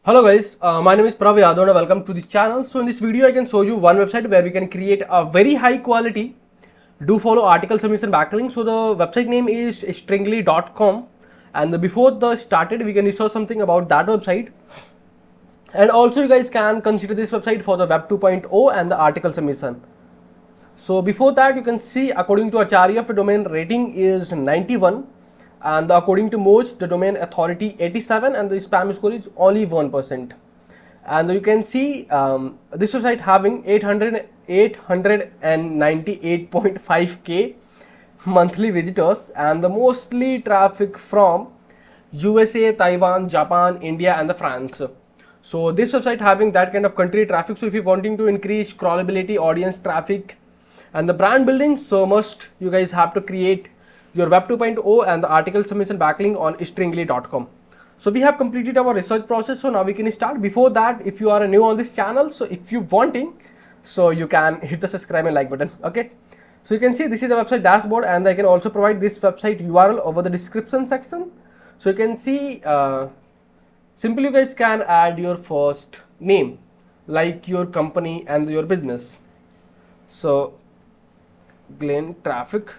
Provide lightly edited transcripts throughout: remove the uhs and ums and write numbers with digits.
Hello guys, my name is Prav Yadav and welcome to this channel. So in this video I can show you one website where we can create a very high quality do follow article submission backlink. So the website name is stringly.com, and before the started we can research something about that website, and also you guys can consider this website for the web 2.0 and the article submission. So before that, you can see according to Acharya, the domain rating is 91, and according to Moj, the domain authority 87, and the spam score is only 1%. And you can see this website having 898.5k monthly visitors, and the mostly traffic from USA, Taiwan, Japan, India, and the France. So this website having that kind of country traffic. So if you're wanting to increase crawlability, audience traffic, and the brand building, so must you guys have to create your web 2.0 and the article submission backlink on stringly.com. So we have completed our research process, so now we can start. Before that, if you are new on this channel, so if you wanting, so you can hit the subscribe and like button. Okay, so you can see this is the website dashboard, and I can also provide this website URL over the description section. So you can see simply you guys can add your first name like your company and your business. So Glenn Traffic,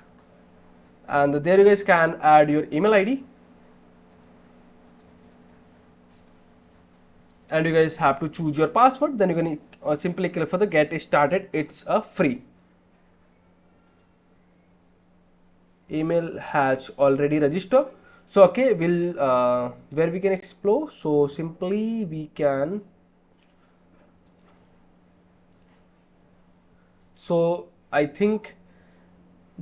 and there you guys can add your email ID, and you guys have to choose your password. Then you can simply click for the get started. It's a free. Email has already registered. So okay, we'll where we can explore. So simply we can, so I think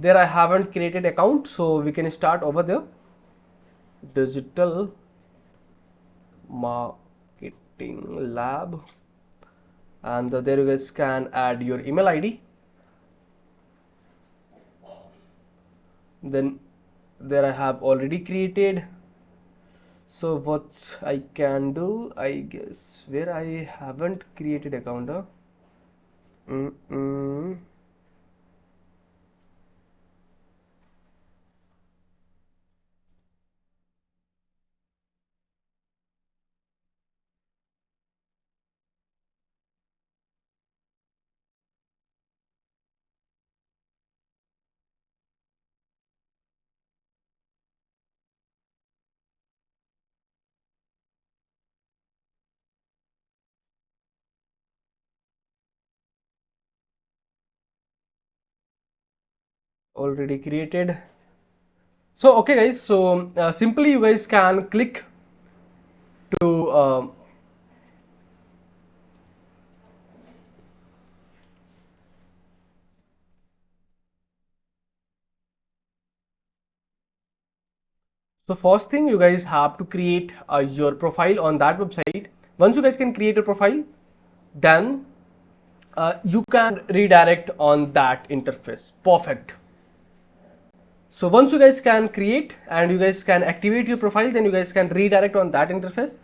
there I haven't created account, so we can start over there. Digital marketing lab, and there you guys can add your email ID. Then there I have already created. So what I can do, I guess, where I haven't created account, already created. So okay guys, so simply you guys can click to so first thing, you guys have to create your profile on that website. Once you guys can create a profile, then you can redirect on that interface. Perfect. So once you guys can create and you guys can activate your profile, then you guys can redirect on that interface.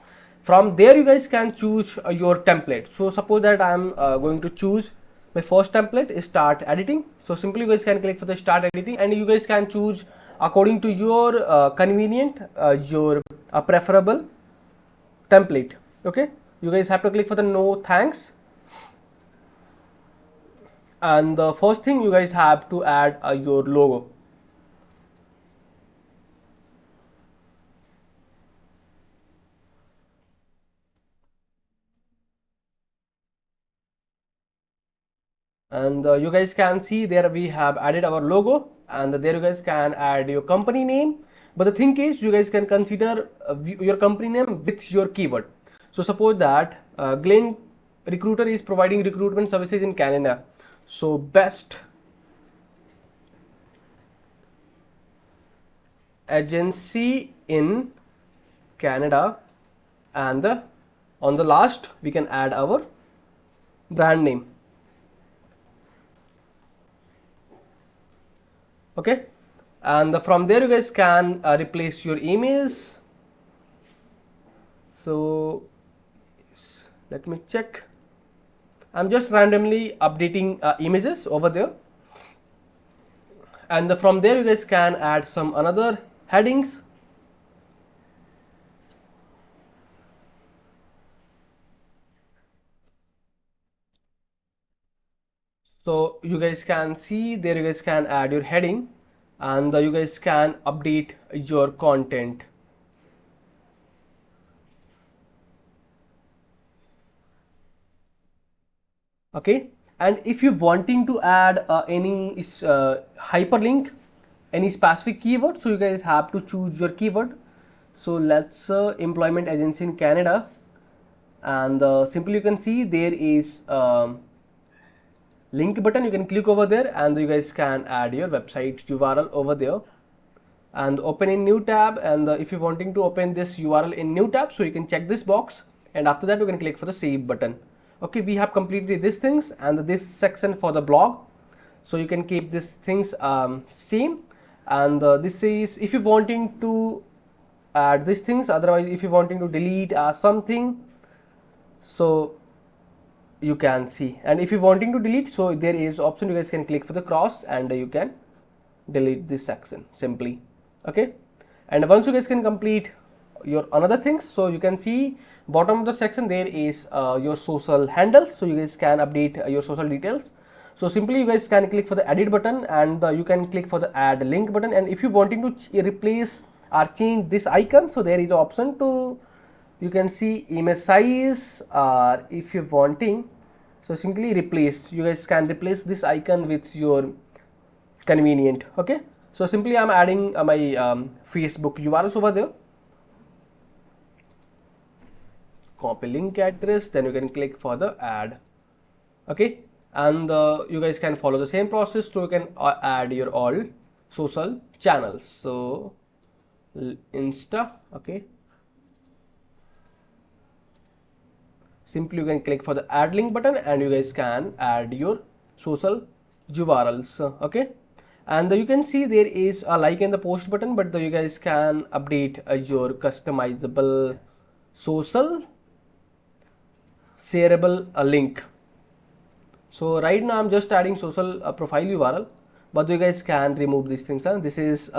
From there you guys can choose your template. So suppose that I am going to choose my first template is start editing. So simply you guys can click for the start editing, and you guys can choose according to your convenient your preferable template. Okay, you guys have to click for the no thanks, and the first thing you guys have to add your logo. And you guys can see there we have added our logo, and there you guys can add your company name. But the thing is, you guys can consider your company name with your keyword. So suppose that Glenn Recruiter is providing recruitment services in Canada. So best agency in Canada, and on the last we can add our brand name. Okay, and from there you guys can replace your emails. So let me check. I'm just randomly updating images over there, and from there you guys can add some another headings. So you guys can see there, you guys can add your heading, and you guys can update your content. Okay, and if you're wanting to add any hyperlink, any specific keyword, so you guys have to choose your keyword. So let's employment agency in Canada, and simply you can see there is link button. You can click over there and you guys can add your website URL over there and open in new tab. And if you're wanting to open this URL in new tab, so you can check this box, and after that you can click for the save button. Okay, we have completed these things and this section for the blog, so you can keep these things same. And this is if you're wanting to add these things, otherwise if you're wanting to delete something, so you can see. And if you're wanting to delete, so there is option, you guys can click for the cross and you can delete this section simply. Okay, and once you guys can complete your another things, so you can see bottom of the section there is your social handles, so you guys can update your social details. So simply you guys can click for the edit button and you can click for the add link button. And if you're wanting to replace or change this icon, so there is the option to, you can see image size, or if you're wanting, so simply replace, you guys can replace this icon with your convenient. Okay, so simply I'm adding my Facebook URLs over there, copy link address, then you can click for the add. Okay, and you guys can follow the same process, so you can add your all social channels. So Insta, okay, simply you can click for the add link button and you guys can add your social URLs. Okay, and you can see there is a like in the post button, but you guys can update your customizable social shareable link. So right now I'm just adding social profile URL, but you guys can remove these things. This is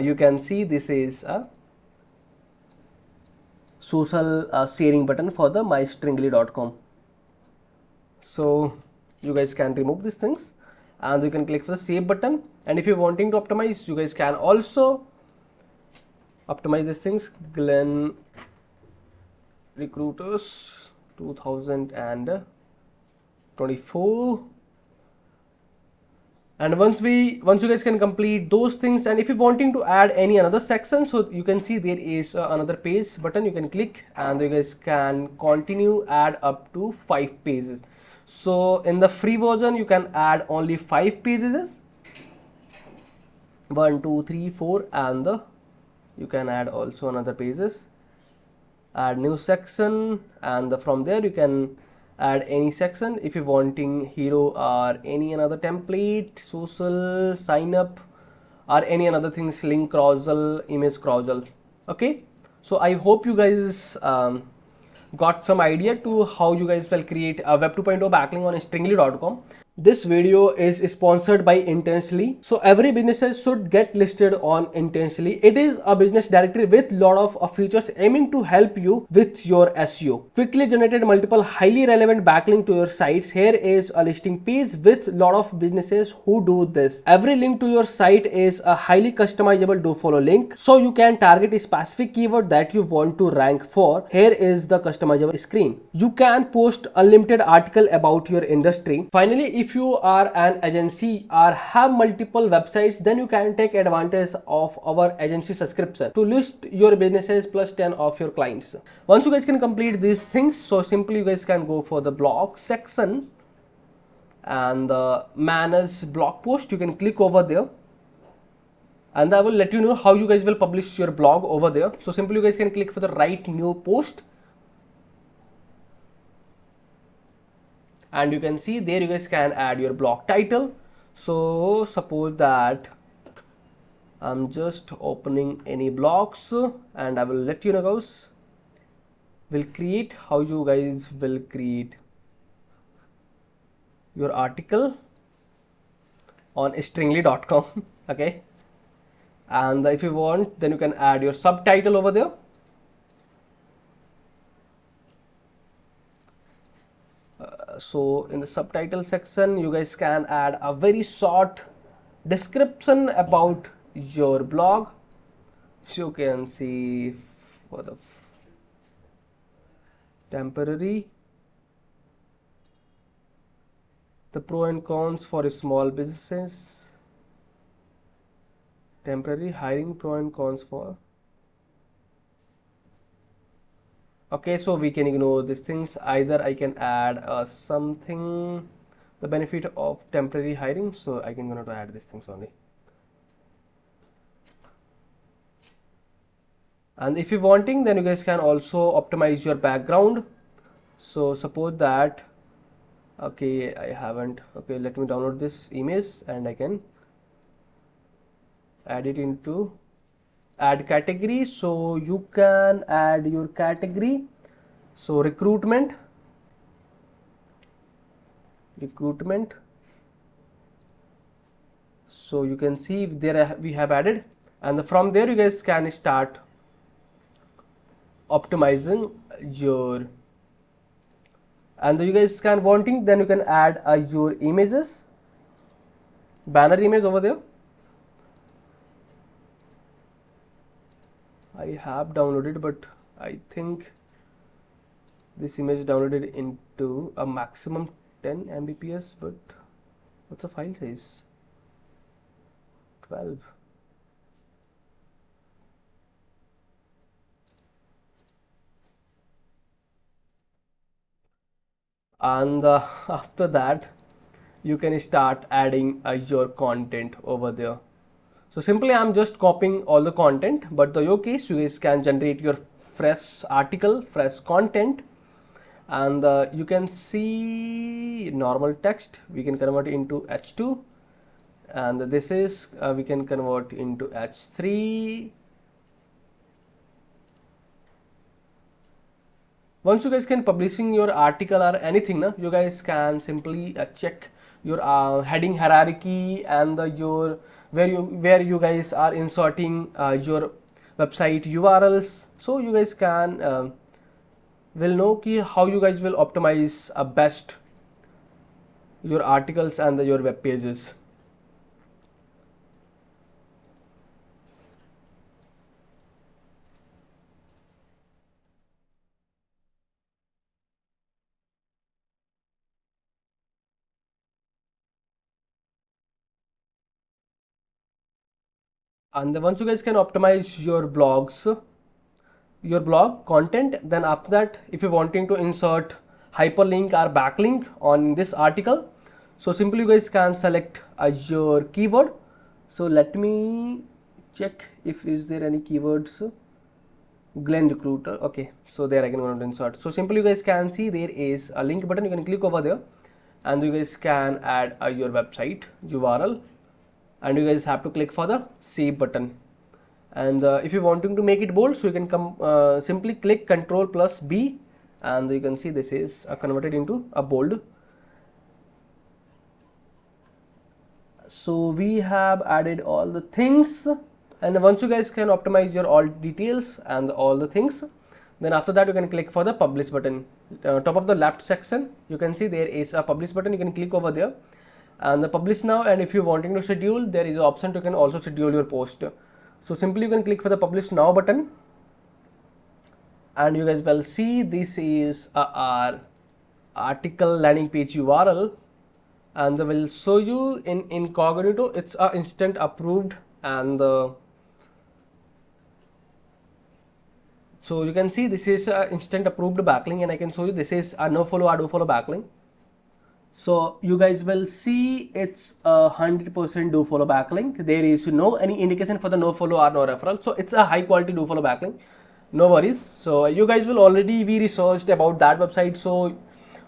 you can see this is a social sharing button for the mystringly.com. So you guys can remove these things and you can click for the save button. And if you're wanting to optimize, you guys can also optimize these things. Glenn Recruiters 2024. And once you guys can complete those things, and if you're wanting to add any another section, so you can see there is another page button, you can click and you guys can continue add up to 5 pages. So in the free version you can add only 5 pages, 1 2 3 4, and you can add also another pages, add new section, and from there you can add any section if you're wanting hero or any another template, social, sign up, or any another things, link carousel, image carousel. Okay, so I hope you guys got some idea to how you guys will create a web 2.0 backlink on stringly.com. This video is sponsored by Intensely. So every business should get listed on Intensely. It is a business directory with lot of features aiming to help you with your SEO. Quickly generated multiple highly relevant backlink to your sites. Here is a listing page with lot of businesses who do this. Every link to your site is a highly customizable do follow link, so you can target a specific keyword that you want to rank for. Here is the customizable screen. You can post unlimited article about your industry. Finally, if you are an agency or have multiple websites, then you can take advantage of our agency subscription to list your businesses plus 10 of your clients. Once you guys can complete these things, so simply you guys can go for the blog section and manage blog post. You can click over there and I will let you know how you guys will publish your blog over there. So simply you guys can click for the write new post, and you can see there you guys can add your blog title. So suppose that I'm just opening any blogs and I will let you know guys will create how you guys will create your article on stringly.com. Okay, and if you want, then you can add your subtitle over there. So in the subtitle section, you guys can add a very short description about your blog. So you can see for the temporary, the pro and cons for small businesses, temporary hiring, pro and cons for. Okay, so we can ignore these things. Either I can add something, the benefit of temporary hiring. So I can gonna add these things only. And if you're wanting, then you guys can also optimize your background. So suppose that, okay, I haven't, okay, let me download this image and I can add it into add category. So you can add your category. So recruitment. So you can see there we have added, and from there you guys can start optimizing your, and you guys can wanting, then you can add your images, banner image over there. I have downloaded, but I think this image downloaded into a maximum 10 Mbps, but what's the file size? 12. And after that you can start adding your content over there. So simply I'm just copying all the content, but in your case you guys can generate your fresh article, fresh content, and you can see normal text we can convert into H2, and this is we can convert into H3. Once you guys can publishing your article or anything, you guys can simply check your heading hierarchy and your where you guys are inserting your website URLs. So you guys can will know how you guys will optimize best your articles and your web pages. And once you guys can optimize your blogs, your blog content, then after that if you're wanting to insert hyperlink or backlink on this article, so simply you guys can select your keyword. So let me check if is there any keywords. Glenn Recruiter, okay, so there I can go to insert. So simply you guys can see there is a link button, you can click over there and you guys can add your website URL, and you guys have to click for the save button. And if you wanting to make it bold, so you can come simply click Ctrl+B, and you can see this is converted into a bold. So we have added all the things, and once you guys can optimize your all details and all the things, then after that you can click for the publish button. Top of the left section you can see there is a publish button, you can click over there and the publish now, and if you wanting to schedule, there is an option to can also schedule your post. So simply you can click for the publish now button, and you guys will see this is our article landing page URL, and they will show you in incognito. It's a instant approved, and so you can see this is a instant approved backlink, and I can show you this is a no follow or do follow backlink. So you guys will see it's a 100% do follow backlink. There is no any indication for the no follow or no referral. So it's a high quality do follow backlink. No worries. So you guys will already be researched about that website. So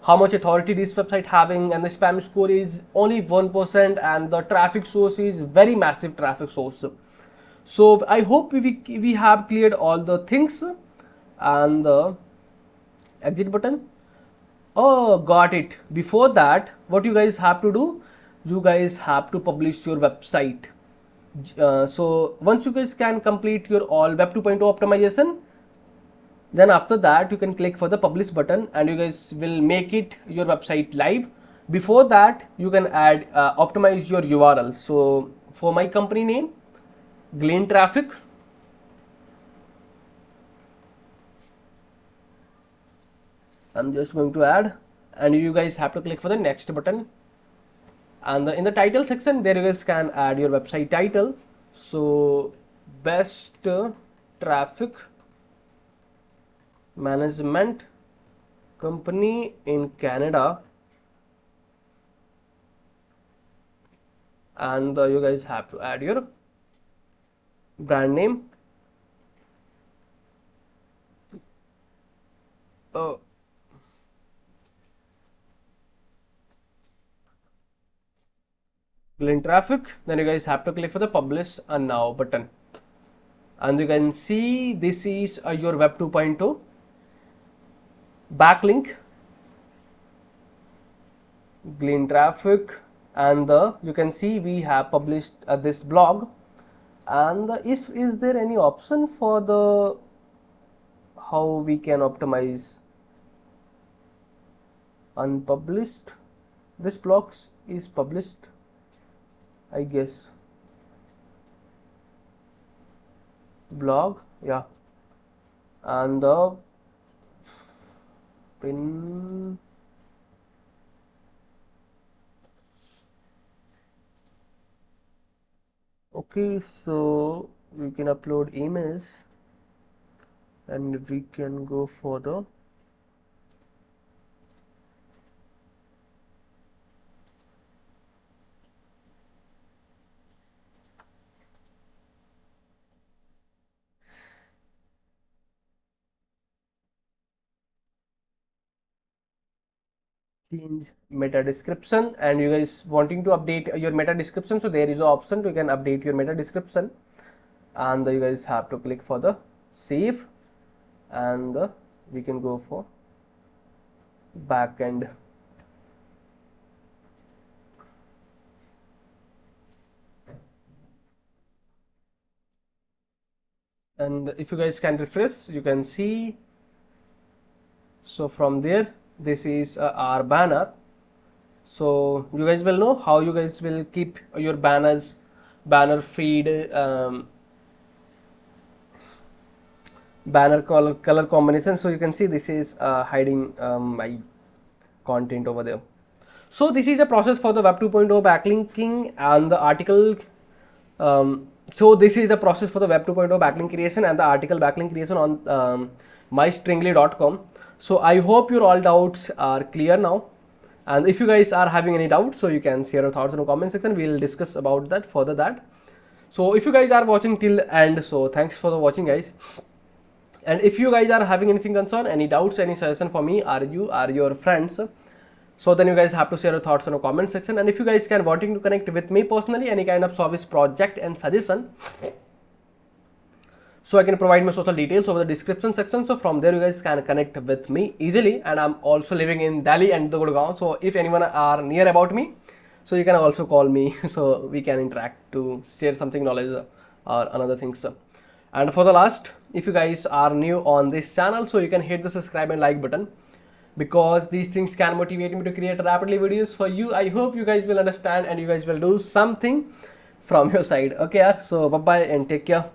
how much authority this website having, and the spam score is only 1%, and the traffic source is very massive traffic source. So I hope we have cleared all the things, and the exit button. Oh, got it. Before that, what you guys have to do, you guys have to publish your website. So once you guys can complete your all web 2.0 optimization, Then after that you can click for the publish button and you guys will make it your website live. Before that you can add optimize your URL. So for my company name, Glean Traffic, I'm just going to add, and you guys have to click for the next button. And in the title section there you guys can add your website title. So best traffic management company in Canada, and you guys have to add your brand name. uh, Glean Traffic. Then you guys have to click for the publish and now button, and you can see this is your web 2.0 backlink Glean Traffic. And you can see we have published this blog. And if is there any option for the how we can optimize unpublished? This blog is published, I guess. Blog, yeah. And the pin, okay, so we can upload emails and we can go for the change meta description, and you guys wanting to update your meta description, so there is an option to you can update your meta description, and you guys have to click for the save, and we can go for backend. And if you guys can refresh, you can see, so from there this is our banner. So you guys will know how you guys will keep your banner feed, banner color combination. So you can see this is hiding my content over there. So this is a process for the web 2.0 backlinking and the article. So this is the process for the web 2.0 backlink creation and the article backlink creation on mystringly.com. So I hope your all doubts are clear now. And if you guys are having any doubts, so you can share your thoughts in the comment section. We'll discuss about that further that. So if you guys are watching till end, so thanks for the watching, guys. And if you guys are having anything concern, any doubts, any suggestion for me, or your friends, so then you guys have to share your thoughts in the comment section. And if you guys can wanting to connect with me personally, any kind of service, project and suggestion, so I can provide my social details over the description section. So from there you guys can connect with me easily. And I'm also living in Delhi and Gurgaon. So if anyone are near about me, so you can also call me. So we can interact to share something knowledge or another things. And for the last, if you guys are new on this channel, so you can hit the subscribe and like button, because these things can motivate me to create rapidly videos for you. I hope you guys will understand and you guys will do something from your side. Okay, so bye bye and take care.